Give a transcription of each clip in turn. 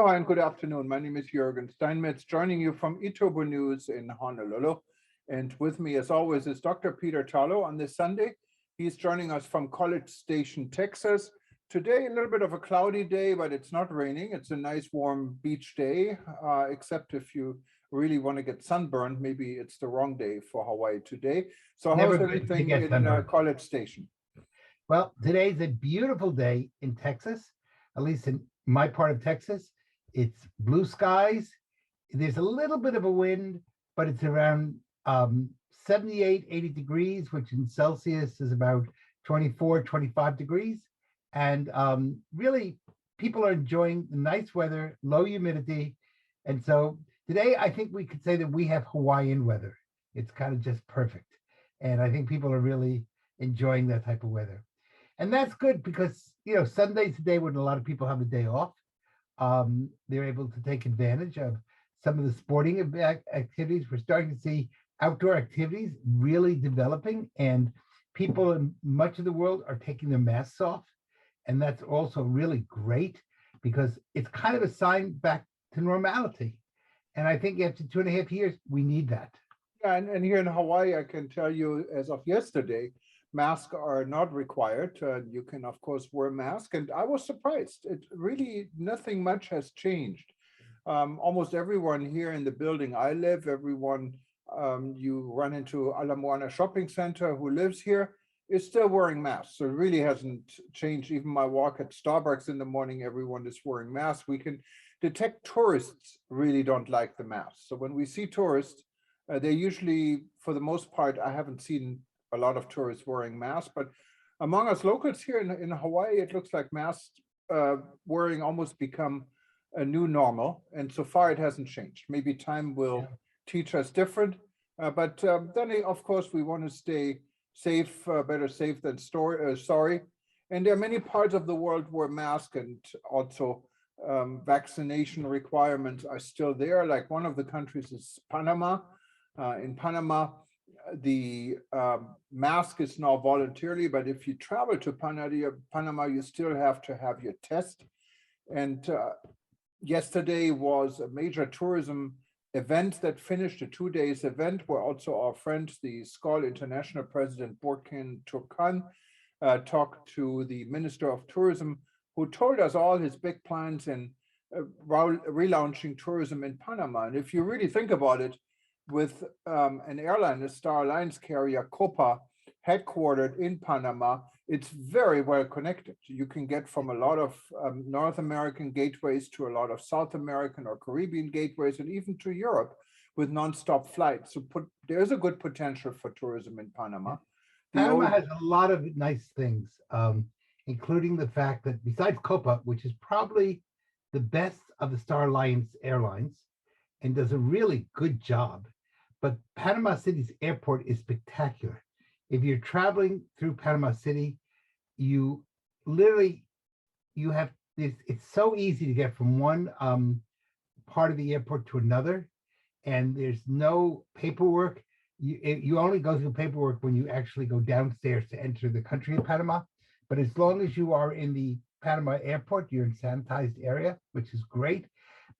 Aloha and good afternoon. My name is Juergen Steinmetz, joining you from Itobu News in Honolulu. And with me, as always, is Dr. Peter Tarlow on this Sunday. He's joining us from College Station, Texas. Today, a little bit of a cloudy day, but it's not raining. It's a nice warm beach day, except if you really want to get sunburned, maybe it's the wrong day for Hawaii today. So Never how's good to everything get in sunburned. College Station? Well, today's a beautiful day in Texas, at least in my part of Texas. It's blue skies. There's a little bit of a wind, but it's around 78, 80 degrees, which in Celsius is about 24, 25 degrees. And really, people are enjoying the nice weather, low humidity. And so today, I think we could say that we have Hawaiian weather. It's kind of just perfect. And I think people are really enjoying that type of weather. And that's good because, Sunday's the day when a lot of people have a day off. They're able to take advantage of some of the sporting activities. We're starting to see outdoor activities really developing, and people in much of the world are taking their masks off. And that's also really great because it's kind of a sign back to normality. And I think after 2.5 years, we need that. Yeah, and here in Hawaii, I can tell you as of yesterday, masks are not required. You can, of course, wear a mask. And I was surprised. It really, nothing much has changed. Almost everyone here in the building I live, everyone you run into Ala Moana Shopping Center who lives here is still wearing masks. So it really hasn't changed. Even my walk at Starbucks in the morning, everyone is wearing masks. We can detect tourists really don't like the masks. So when we see tourists, they usually, for the most part, I haven't seen a lot of tourists wearing masks, but among us locals here in Hawaii, it looks like masks wearing almost become a new normal. And so far, it hasn't changed. Maybe time will teach us different. But then, of course, we want to stay safe, better safe than sorry. And there are many parts of the world where masks and also vaccination requirements are still there. Like one of the countries is Panama. In Panama, the mask is now voluntarily, but if you travel to Panama, you still have to have your test. And yesterday was a major tourism event that finished, a 2 days event where also our friend, the Skoll International President Juergen talked to the Minister of Tourism, who told us all his big plans in relaunching tourism in Panama. And if you really think about it, with an airline, a Star Alliance carrier, Copa, headquartered in Panama, it's very well connected. You can get from a lot of North American gateways to a lot of South American or Caribbean gateways, and even to Europe with nonstop flights. So there's a good potential for tourism in Panama. Panama has a lot of nice things, including the fact that besides Copa, which is probably the best of the Star Alliance airlines and does a really good job, but Panama City's airport is spectacular. If you're traveling through Panama City, you have this, it's so easy to get from one part of the airport to another, and there's no paperwork. You only go through paperwork when you actually go downstairs to enter the country of Panama. But as long as you are in the Panama airport, you're in sanitized area, which is great.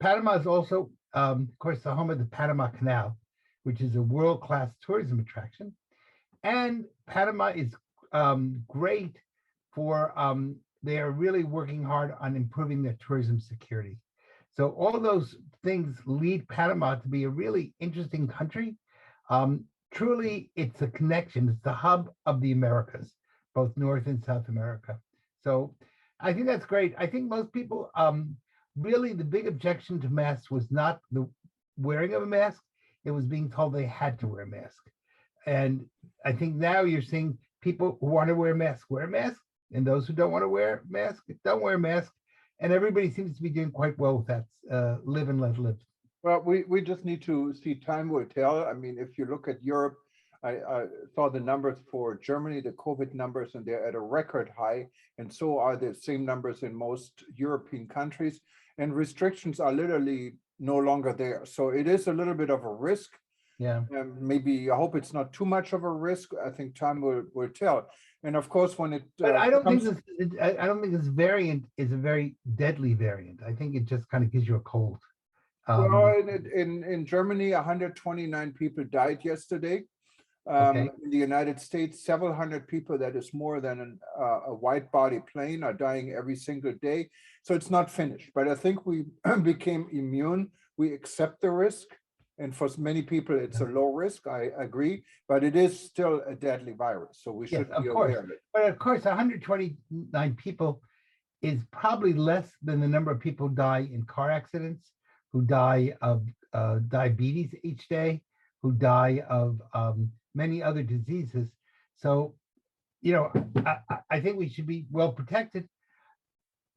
Panama is also, of course, the home of the Panama Canal, which is a world-class tourism attraction. And Panama is great for, they are really working hard on improving their tourism security. So all of those things lead Panama to be a really interesting country. Truly, it's a connection. It's the hub of the Americas, both North and South America. So I think that's great. I think most people, really the big objection to masks was not the wearing of a mask. It was being told they had to wear a mask. And I think now you're seeing people who want to wear a mask, and those who don't want to wear a mask, don't wear a mask. And everybody seems to be doing quite well with that, live and let live. Well, we just need to see, time will tell. I mean, if you look at Europe, I saw the numbers for Germany, the COVID numbers, and they're at a record high. And so are the same numbers in most European countries. And restrictions are literally no longer there. So it is a little bit of a risk. Yeah. Maybe I hope it's not too much of a risk. I think time will tell. And of course, when it But I don't think comes, I don't think this variant is a very deadly variant. I think it just kind of gives you a cold. well, in Germany, 129 people died yesterday. Okay. In the United States, several hundred people, that is more than a wide body plane, are dying every single day. So it's not finished, but I think we became immune. We accept the risk. And for many people, it's a low risk, I agree, but it is still a deadly virus. So we Yes, should of be course. aware of it. But of course, 129 people is probably less than the number of people die in car accidents, who die of diabetes each day, who die of many other diseases. So, you know, I think we should be well protected.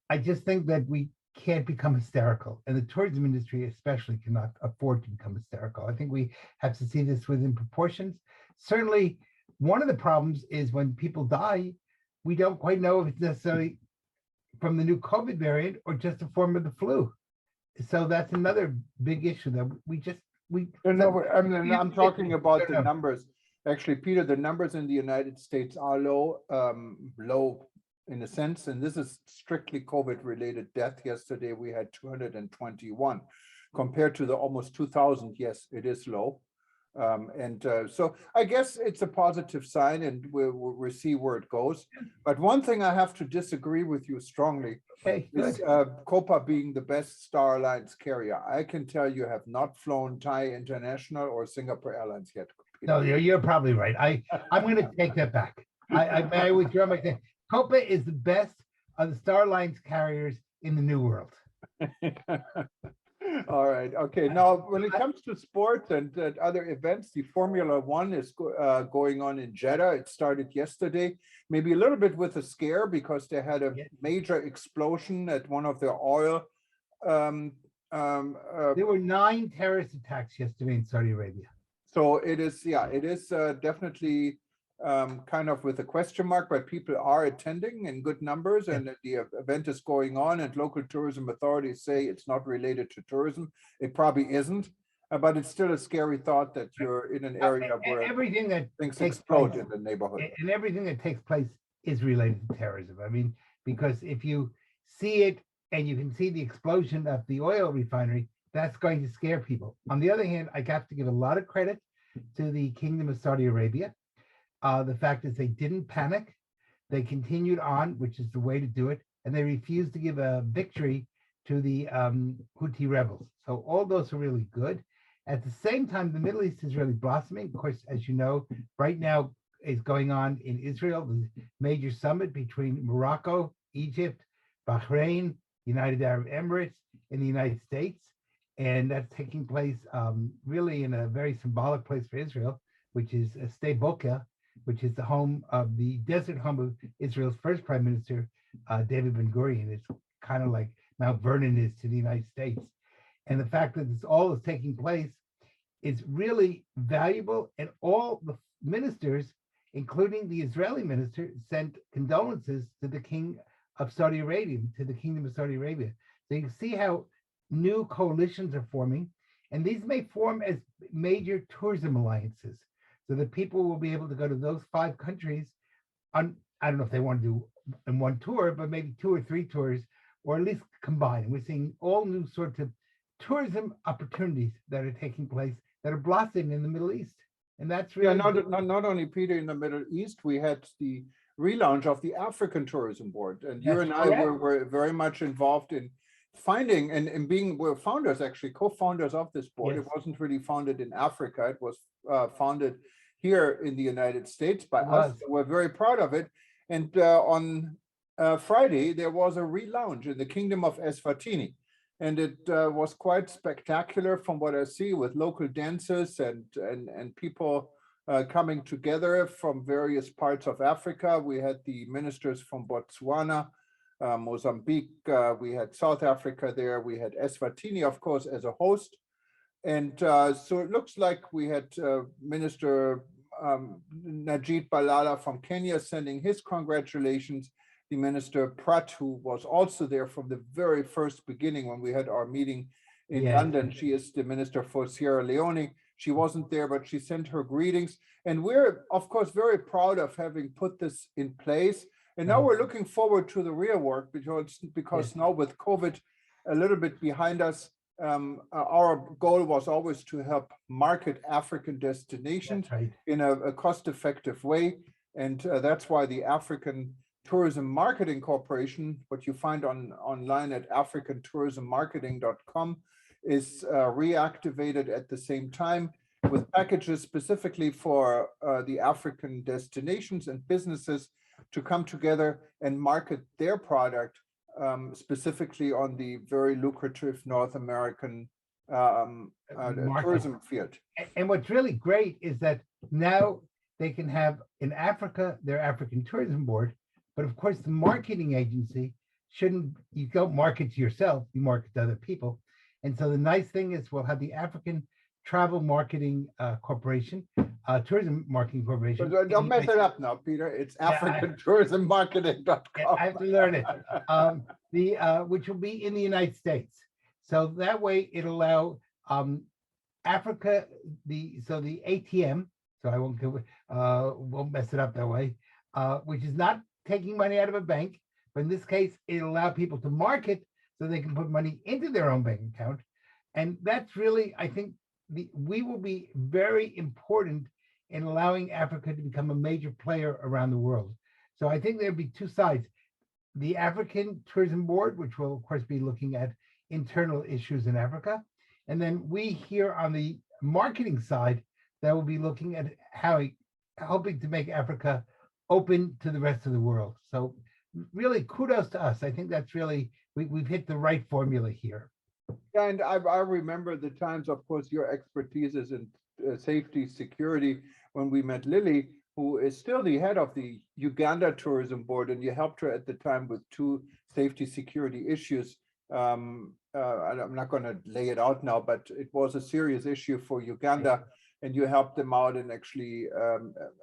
I just think that we can't become hysterical, and the tourism industry especially cannot afford to become hysterical. I think we have to see this within proportions. Certainly, one of the problems is when people die, we don't quite know if it's necessarily from the new COVID variant or just a form of the flu. So that's another big issue that we. No, I'm talking about the No. numbers. Actually, Peter, the numbers in the United States are low, low in a sense, and this is strictly COVID-related death. Yesterday, we had 221 compared to the almost 2,000. Yes, it is low. So I guess it's a positive sign, and we'll see where it goes. But one thing I have to disagree with you strongly Okay, is good. Copa being the best Star Alliance carrier. I can tell you have not flown Thai International or Singapore Airlines yet. No, you're probably right. I'm going to take that back. I withdraw my thing. Copa is the best of the Star Alliance carriers in the New World. All right. Okay. Now, when it comes to sports and other events, the Formula One is going on in Jeddah. It started yesterday, maybe a little bit with a scare because they had a major explosion at one of their oil. There were 9 terrorist attacks yesterday in Saudi Arabia. So it is, yeah, it is definitely kind of with a question mark, but people are attending in good numbers, and the event is going on, and local tourism authorities say it's not related to tourism. It probably isn't, but it's still a scary thought that you're in an area where everything that things takes explode place in the neighborhood. and everything that takes place is related to terrorism. I mean, because if you see it and you can see the explosion of the oil refinery, that's going to scare people. On the other hand, I have to give a lot of credit to the Kingdom of Saudi Arabia. The fact is they didn't panic. They continued on, which is the way to do it. And they refused to give a victory to the Houthi rebels. So all those are really good. At the same time, the Middle East is really blossoming. Of course, as you know, right now is going on in Israel, the major summit between Morocco, Egypt, Bahrain, United Arab Emirates, and the United States. And that's taking place really in a very symbolic place for Israel, which is Sde Boker, which is the home of the desert home of Israel's first prime minister, David Ben Gurion. It's kind of like Mount Vernon is to the United States. And the fact that this all is taking place is really valuable. And all the ministers, including the Israeli minister, sent condolences to the King of Saudi Arabia, to the Kingdom of Saudi Arabia. So you can see how new coalitions are forming, and these may form as major tourism alliances, so that people will be able to go to those 5 countries on, I don't know if they want to do in one tour, but maybe 2 or 3 tours, or at least combine. And we're seeing all new sorts of tourism opportunities that are taking place that are blossoming in the Middle East. And that's really not only, Peter, in the Middle East, we had the relaunch of the African Tourism Board, and you and I were very much involved in finding and being, we're founders, actually co-founders of this board. It wasn't really founded in Africa. It was founded here in the United States by us. We're very proud of it. And on Friday, there was a relaunch in the Kingdom of Eswatini. And it was quite spectacular from what I see, with local dancers and people coming together from various parts of Africa. We had the ministers from Botswana, Mozambique, we had South Africa there, we had Eswatini, of course, as a host. And so it looks like we had Minister Najib Balala from Kenya sending his congratulations. The Minister Pratt, who was also there from the very first beginning when we had our meeting in London, she is the Minister for Sierra Leone. She wasn't there, but she sent her greetings. And we're, of course, very proud of having put this in place. And now Right. we're looking forward to the real work because Yes. now with COVID a little bit behind us, our goal was always to help market African destinations That's right. in a cost-effective way. And that's why the African Tourism Marketing Corporation, what you find online at africantourismmarketing.com, is reactivated at the same time with packages specifically for the African destinations and businesses to come together and market their product specifically on the very lucrative North American Market. tourism field. And what's really great is that now they can have in Africa their African Tourism Board, but of course the marketing agency shouldn't, you don't market to yourself, you market to other people. And so the nice thing is we'll have the African Travel Marketing Corporation, Tourism Marketing Corporation. Don't mess it up now, Peter. It's Yeah, africantourismmarketing.com. I have to learn it. Which will be in the United States. So that way it'll allow Africa, the ATM, so I won't mess it up that way, which is not taking money out of a bank, but in this case, it'll allow people to market so they can put money into their own bank account. And that's really, I think, we will be very important in allowing Africa to become a major player around the world. So I think there'll be two sides. The African Tourism Board, which will of course be looking at internal issues in Africa. And then we here on the marketing side that will be looking at helping to make Africa open to the rest of the world. So really kudos to us. I think that's really, we've hit the right formula here. Yeah, and I remember the times, of course, your expertise is in safety, security, when we met Lily, who is still the head of the Uganda Tourism Board, and you helped her at the time with 2 safety security issues. I'm not going to lay it out now, but it was a serious issue for Uganda, and you helped them out and actually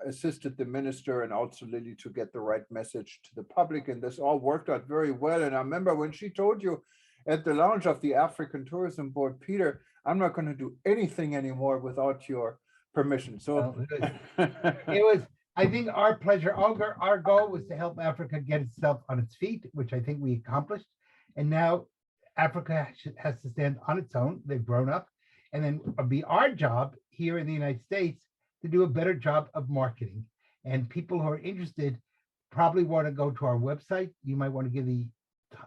assisted the minister and also Lily to get the right message to the public. And this all worked out very well. And I remember when she told you at the launch of the African Tourism Board, Peter, I'm not going to do anything anymore without your permission. So it was, I think, our pleasure. Our goal was to help Africa get itself on its feet, which I think we accomplished. And now Africa has to stand on its own. They've grown up. And then it'll be our job here in the United States to do a better job of marketing. And people who are interested probably want to go to our website. You might want to give the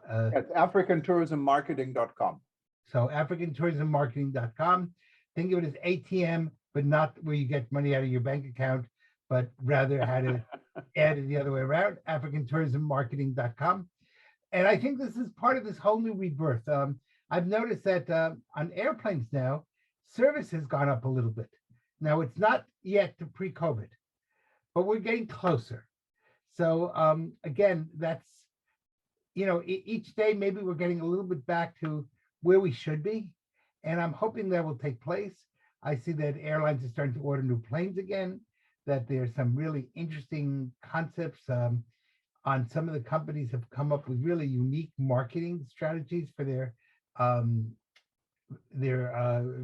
it's africantourismmarketing.com. So africantourismmarketing.com. Think of it as ATM, but not where you get money out of your bank account, but rather how to add it the other way around, africantourismmarketing.com. And I think this is part of this whole new rebirth. I've noticed that on airplanes now, service has gone up a little bit. Now, it's not yet to pre-COVID, but we're getting closer. So again, that's, each day, maybe we're getting a little bit back to where we should be. And I'm hoping that will take place. I see that airlines are starting to order new planes again, that there's some really interesting concepts on some of the companies have come up with really unique marketing strategies for their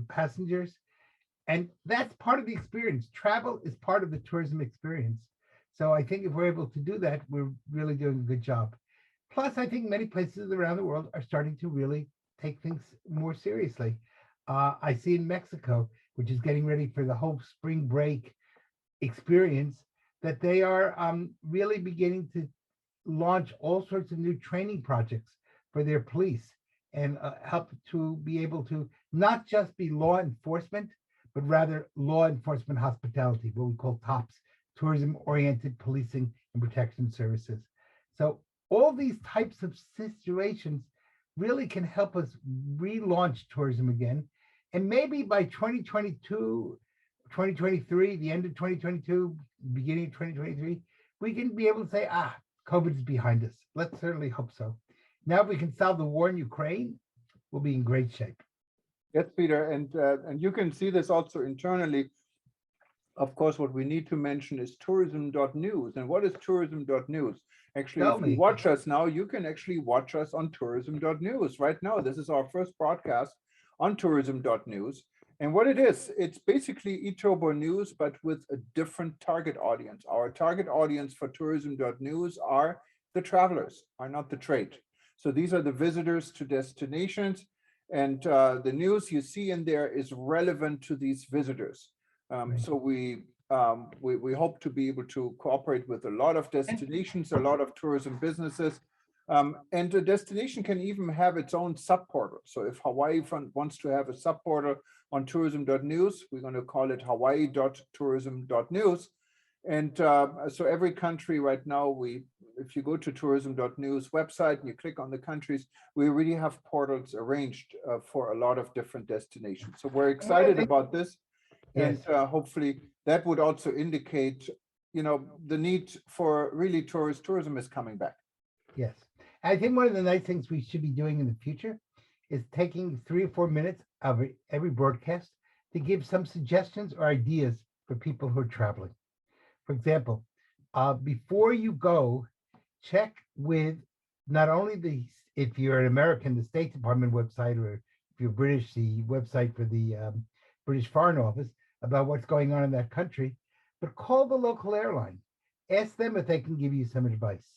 passengers. And that's part of the experience. Travel is part of the tourism experience. So I think if we're able to do that, we're really doing a good job. Plus, I think many places around the world are starting to really take things more seriously. I see in Mexico, which is getting ready for the whole spring break experience, that they are really beginning to launch all sorts of new training projects for their police and help to be able to not just be law enforcement, but rather law enforcement hospitality, what we call TOPS, tourism-oriented policing and protection services. So all these types of situations really can help us relaunch tourism again. And maybe by 2022, 2023, the end of 2022, beginning of 2023, we can be able to say, COVID is behind us. Let's certainly hope so. Now, if we can solve the war in Ukraine, we'll be in great shape. Yes, Peter, and you can see this also internally. Of course, what we need to mention is tourism.news. And what is tourism.news? Actually, if you watch us now, you can actually watch us on tourism.news right now. This is our first broadcast on tourism.news. And what it is, it's basically eTober News, but with a different target audience. Our target audience for tourism.news are the travelers, are not the trade. So these are the visitors to destinations, and the news you see in there is relevant to these visitors. Right. So we hope to be able to cooperate with a lot of destinations, a lot of tourism businesses. And the destination can even have its own subportal. So if Hawaii wants to have a subportal on tourism.news, we're going to call it hawaii.tourism.news. And so every country right now, if you go to tourism.news website and you click on the countries, we really have portals arranged for a lot of different destinations. So we're excited about this. And Yes. hopefully that would also indicate, the need for really tourism is coming back. Yes. I think one of the nice things we should be doing in the future is taking 3 or 4 minutes of every broadcast to give some suggestions or ideas for people who are traveling. For example, before you go, check with not only if you're an American, the State Department website, or if you're British, the website for the British Foreign Office about what's going on in that country, but call the local airline. Ask them if they can give you some advice.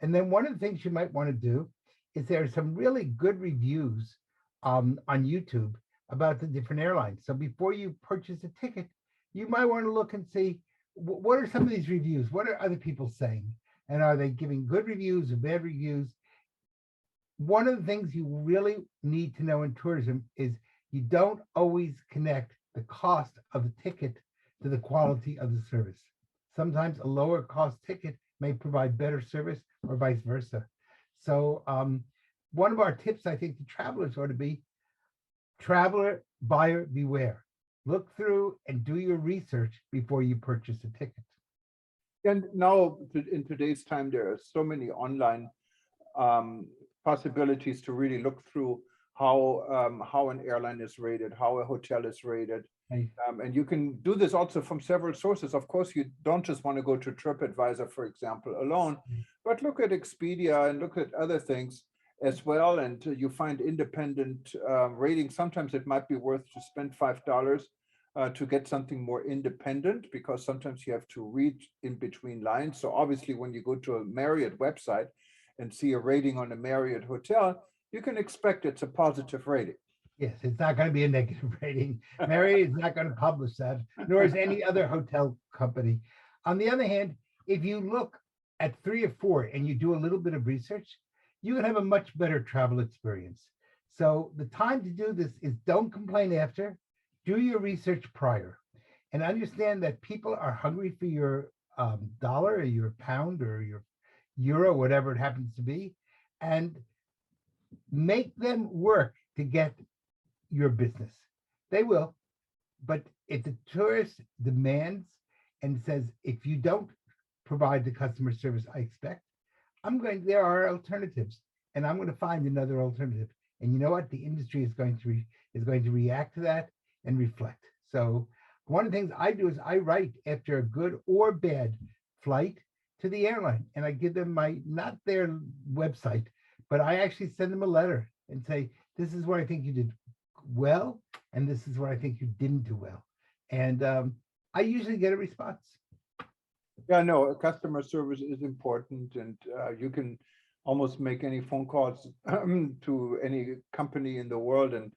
And then one of the things you might want to do is there are some really good reviews on YouTube about the different airlines. So before you purchase a ticket, you might want to look and see what are some of these reviews? What are other people saying? And are they giving good reviews or bad reviews? One of the things you really need to know in tourism is you don't always connect the cost of the ticket to the quality of the service. Sometimes a lower cost ticket may provide better service or vice versa. So one of our tips, I think, to travelers ought to be traveler, buyer, beware. Look through and do your research before you purchase a ticket. And now in today's time, there are so many online possibilities to really look through how an airline is rated, how a hotel is rated. Right. And you can do this also from several sources. Of course, you don't just want to go to TripAdvisor, for example, alone, but look at Expedia and look at other things as well. And you find independent ratings. Sometimes it might be worth to spend $5 to get something more independent, because sometimes you have to read in between lines. So obviously, when you go to a Marriott website and see a rating on a Marriott hotel, you can expect it's a positive rating. Yes, it's not going to be a negative rating. Marriott is not going to publish that, nor is any other hotel company. On the other hand, if you look at 3 or 4 and you do a little bit of research, you can have a much better travel experience. So the time to do this is don't complain after, do your research prior, and understand that people are hungry for your dollar or your pound or your euro, whatever it happens to be, and make them work to get your business. They will. But if the tourist demands and says, if you don't provide the customer service I expect, there are alternatives, and I'm going to find another alternative. And you know what? The industry is going to react to that and reflect. So one of the things I do is I write after a good or bad flight to the airline, and I give them not their website, but I actually send them a letter and say, this is what I think you did well, and this is what I think you didn't do well. And I usually get a response. Yeah, no, customer service is important, and you can almost make any phone calls to any company in the world, and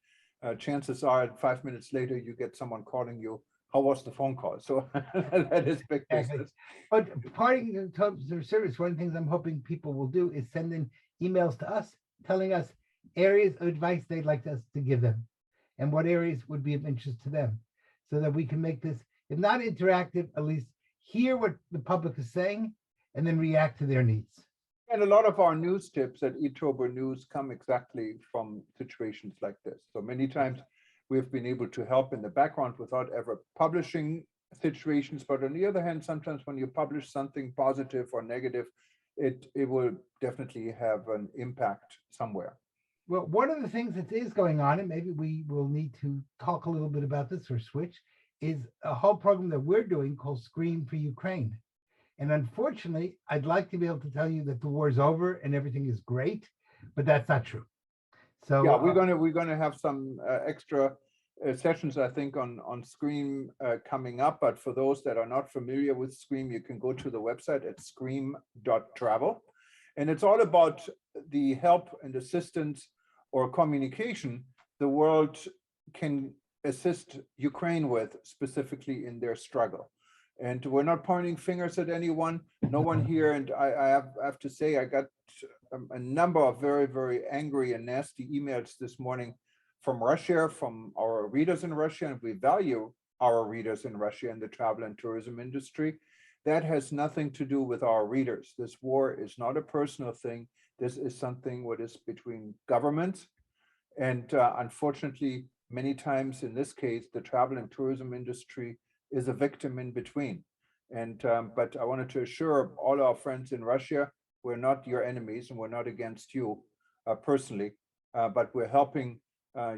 chances are 5 minutes later you get someone calling you, how was the phone call? So that is big business. But parting in terms of service, one of the things I'm hoping people will do is send in emails to us telling us areas of advice they'd like us to give them and what areas would be of interest to them, so that we can make this, if not interactive, at least hear what the public is saying and then react to their needs. And a lot of our news tips at eTober News come exactly from situations like this. So many times we've been able to help in the background without ever publishing situations. But on the other hand, sometimes when you publish something positive or negative, it will definitely have an impact somewhere. Well, one of the things that is going on, and maybe we will need to talk a little bit about this or switch, is a whole program that we're doing called Scream for Ukraine. And unfortunately, I'd like to be able to tell you that the war is over and everything is great, but that's not true. So yeah, we're gonna have some extra sessions, I think, on Scream coming up. But for those that are not familiar with Scream, you can go to the website at scream.travel. And it's all about the help and assistance or communication the world can assist Ukraine with, specifically in their struggle. And we're not pointing fingers at anyone, no one here. And I have to say, I got a number of very, very angry and nasty emails this morning from Russia, from our readers in Russia, and we value our readers in Russia in the travel and tourism industry. That has nothing to do with our readers. This war is not a personal thing. This is something what is between governments. And unfortunately, many times in this case, the travel and tourism industry is a victim in between. And but I wanted to assure all our friends in Russia, we're not your enemies and we're not against you personally, but we're helping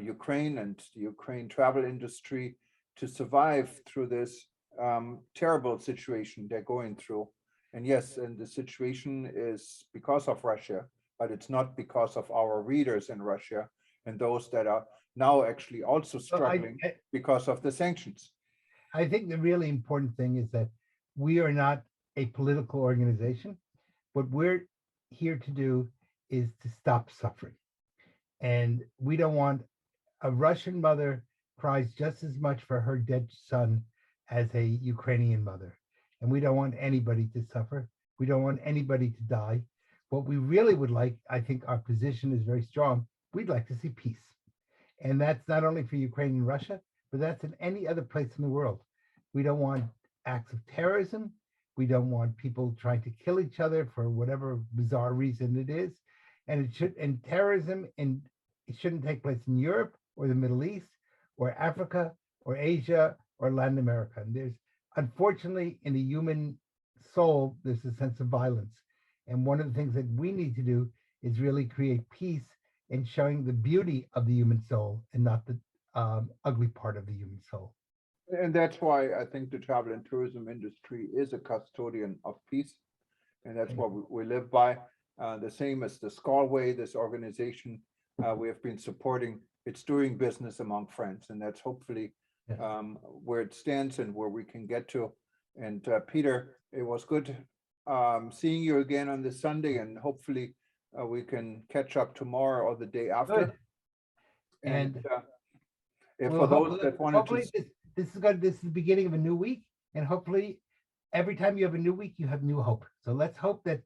Ukraine and the Ukraine travel industry to survive through this terrible situation they're going through. And yes, and the situation is because of Russia, but it's not because of our readers in Russia and those that are now actually also struggling because of the sanctions. I think the really important thing is that we are not a political organization. What we're here to do is to stop suffering. And we don't want a Russian mother cries just as much for her dead son as a Ukrainian mother. And we don't want anybody to suffer. We don't want anybody to die. What we really would like, I think our position is very strong. We'd like to see peace. And that's not only for Ukraine and Russia, but that's in any other place in the world. We don't want acts of terrorism. We don't want people trying to kill each other for whatever bizarre reason it is. And terrorism, and it shouldn't take place in Europe or the Middle East or Africa or Asia or Latin America. And there's, unfortunately, in the human soul, there's a sense of violence. And one of the things that we need to do is really create peace in showing the beauty of the human soul and not the ugly part of the human soul. And that's why I think the travel and tourism industry is a custodian of peace. And that's what we live by. The same as the Skalway, this organization we have been supporting, it's doing business among friends. And that's hopefully where it stands and where we can get to. And Peter, it was good seeing you again on this Sunday, and hopefully we can catch up tomorrow or the day after. Good. And if well, for those that wanted to, this is good. This is the beginning of a new week, and hopefully, every time you have a new week, you have new hope. So let's hope that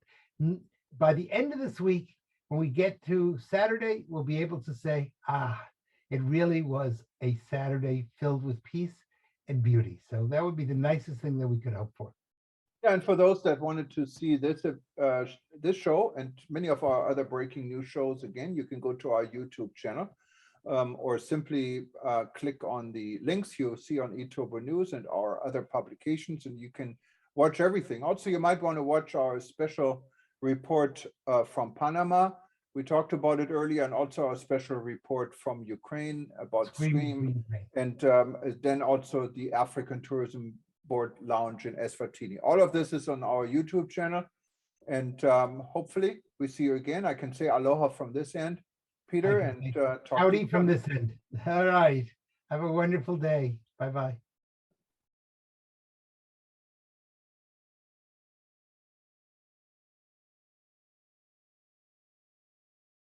by the end of this week, when we get to Saturday, we'll be able to say, it really was a Saturday filled with peace and beauty. So that would be the nicest thing that we could hope for. Yeah, and for those that wanted to see this this show and many of our other breaking news shows, again, you can go to our YouTube channel or simply click on the links you see on eTober News and our other publications, and you can watch everything. Also, you might want to watch our special report from Panama. We talked about it earlier, and also our special report from Ukraine about Scream, and then also the African Tourism Board Lounge in Eswatini. All of this is on our YouTube channel, and hopefully we see you again. I can say aloha from this end, Peter, and talk howdy from this end. All right. Have a wonderful day. Bye-bye.